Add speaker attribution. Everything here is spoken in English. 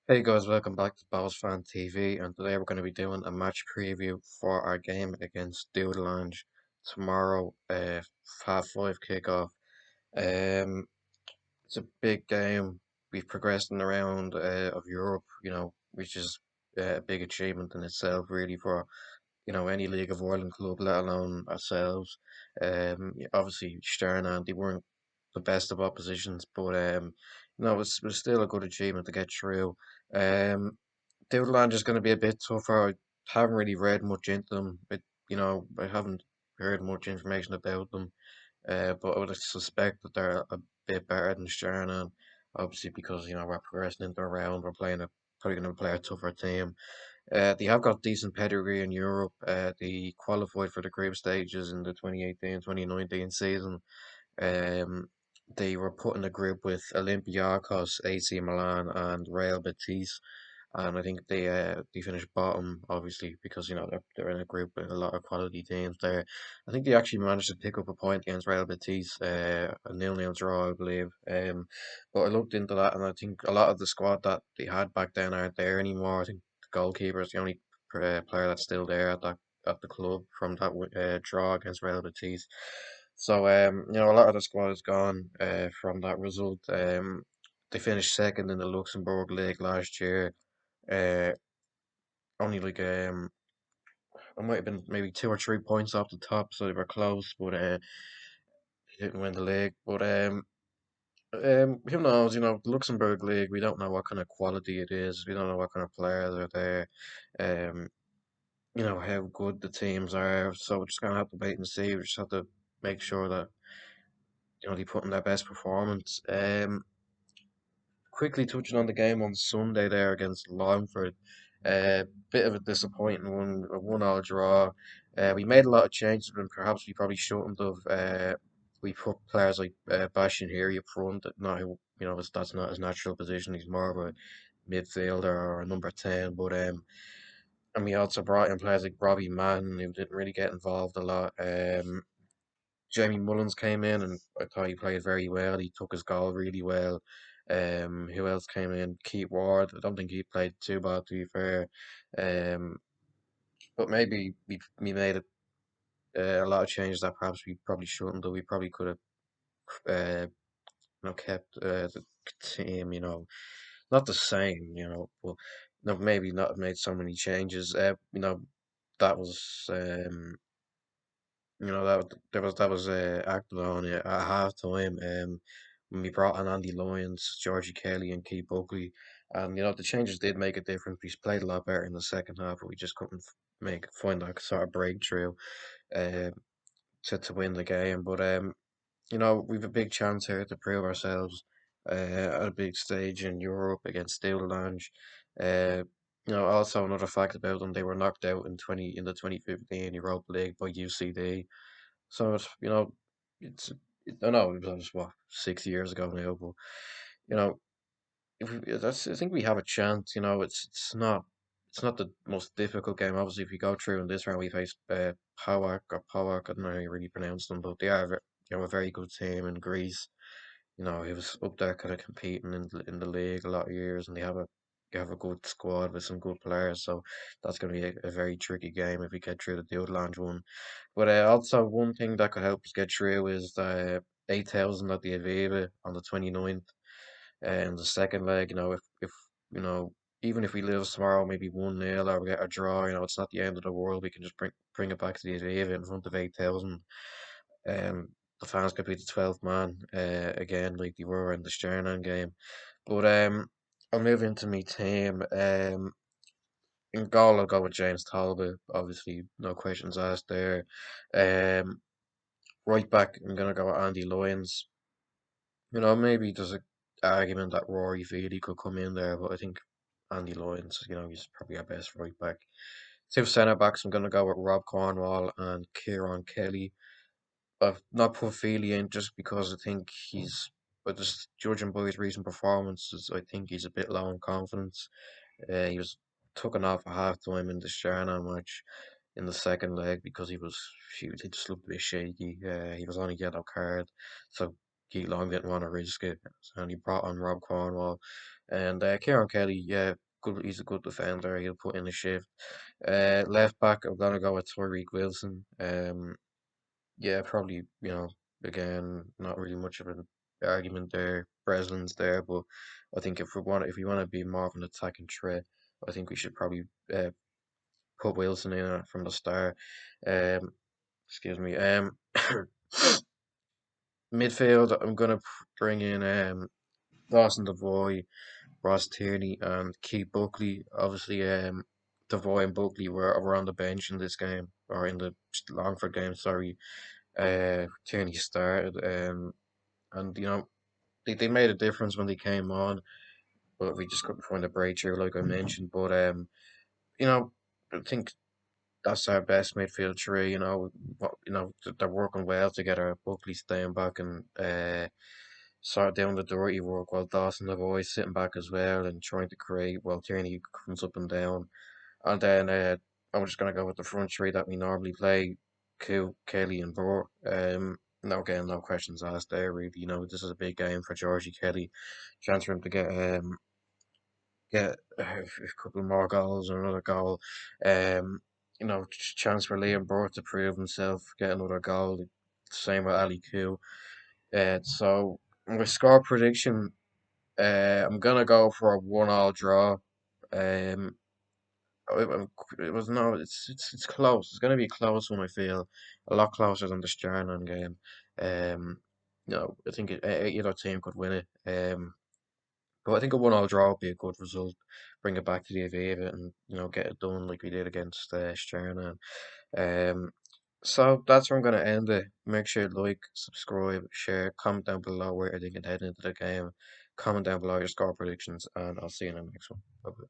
Speaker 1: Hey guys, welcome back to Balls Fan TV, and today we're going to be doing a match preview for our game against Dudelange tomorrow, 5:30 kickoff. Um, it's a big game. We've progressed in the round of Europe, which is a big achievement in itself, really, for any League of Ireland club, let alone ourselves. Obviously, Stern and they weren't the best of oppositions, but it was still a good achievement to get through. Um, Dudelange is going to be a bit tougher. I haven't really read much into them. I haven't heard much information about them. But I would suspect that they're a bit better than Stjarnan, obviously because we're progressing into a round. We're probably going to play a tougher team. They have got decent pedigree in Europe. They qualified for the group stages in the 2018-2019 season. Um, they were put in a group with Olympiacos, AC Milan, and Real Betis, and I think they finished bottom, obviously, because they're in a group with a lot of quality teams there. I think they actually managed to pick up a point against Real Betis, a 0-0 draw, I believe. But I looked into that, and I think a lot of the squad that they had back then aren't there anymore. I think the goalkeeper is the only player that's still there at the club from that draw against Real Betis. So a lot of the squad is gone from that result. They finished second in the Luxembourg League last year. Uh, Only like I might have been maybe 2 or 3 points off the top, so they were close, but they didn't win the league. But who knows? The Luxembourg League, we don't know what kind of quality it is. We don't know what kind of players are there. Um, how good the teams are. So we're just gonna have to wait and see. We just have to make sure that they put in their best performance. Quickly touching on the game on Sunday there against Longford, bit of a disappointing one, a one-all draw. We made a lot of changes, and perhaps we probably shouldn't have. We put players like Bashin here up front. Not that's not his natural position. He's more of a midfielder or a number 10. But and we also brought in players like Robbie Mann, who didn't really get involved a lot. Jamie Mullins came in and I thought he played very well. He took his goal really well. Who else came in? Keith Ward. I don't think he played too bad, to be fair. Um, but maybe we made a lot of changes that perhaps we probably shouldn't have. We probably could have kept the team, not the same, but maybe not have made so many changes. That was that was acted on at half time. When we brought in Andy Lyons, Georgie Kelly, and Keith Buckley, and the changes did make a difference. We played a lot better in the second half, but we just couldn't find that sort of breakthrough uh, to win the game. But we've a big chance here to prove ourselves at a big stage in Europe against Dudelange. Uh, also another fact about them, they were knocked out in the 2015 Europa League by UCD. So it's I know it was what 6 years ago now, but you know, I think we have a chance. It's not the most difficult game. Obviously, if we go through in this round, we face Powak. I don't know how you really pronounce them, but they are a very good team in Greece. He was up there kind of competing in the league a lot of years, and they have a good squad with some good players. So that's going to be a very tricky game if we get through the Dudelange one. But also one thing that could help us get through is the 8,000 at the Aviva on the 29th in the second leg. If you know even if we lose tomorrow, maybe 1-0 or we get a draw, it's not the end of the world. We can just bring it back to the Aviva in front of 8,000. Um, the fans could be the 12th man again, like they were in the Stjarnan game. But I'll move into my team. In goal, I'll go with James Talbot. Obviously, no questions asked there. Um, right back, I'm gonna go with Andy Lyons. Maybe there's a argument that Rory Feely could come in there, but I think Andy Lyons, he's probably our best right back. Two centre backs, I'm gonna go with Rob Cornwall and Kieran Kelly. I've not put Feely in just because I think but just judging by his recent performances, I think he's a bit low in confidence. He was taken off at half time in the Sharna match in the second leg because he just looked a bit shaky. He was on a yellow card, so Keith Long didn't want to risk it, and he brought on Rob Cornwall. And Kieran Kelly, yeah, good. He's a good defender. He'll put in the shift. Left back, I'm gonna go with Tyreek Wilson. Yeah, probably, again, not really much of an argument there. Breslin's there, but I think if we want to be more of an attacking threat, I think we should probably uh, put Wilson in it from the start. Um, excuse me. Midfield, I'm gonna bring in Dawson Devoy, Ross Tierney, and Keith Buckley. Obviously, Devoy and Buckley were on the bench in this game, or in the Longford game. Sorry. Tierney started, and they made a difference when they came on, but we just couldn't find a breakthrough, like I mentioned. But you know, I think that's our best midfield three. They're working well together. Buckley staying back and sort down the dirty work, while Dawson the boys sitting back as well and trying to create while Tierney comes up and down. And then I'm just gonna go with the front three that we normally play: Cool, Kelly, and Burr. No, again, no questions asked there. Really, this is a big game for Georgie Kelly. Chance for him to get a couple more goals or another goal. Chance for Liam Burr to prove himself, get another goal. Same with Ali Koo. So my score prediction, I'm gonna go for a 1-all draw. Um, it was no, it's close. It's gonna be a close one. I feel a lot closer than the Stjarnan game. Um, I think either team could win it. But I think a 1-all draw would be a good result. Bring it back to the Aviva and get it done like we did against Stjarnan. Um, so that's where I'm gonna end it. Make sure you like, subscribe, share, comment down below where you think it head into the game. Comment down below your score predictions, and I'll see you in the next one. Bye.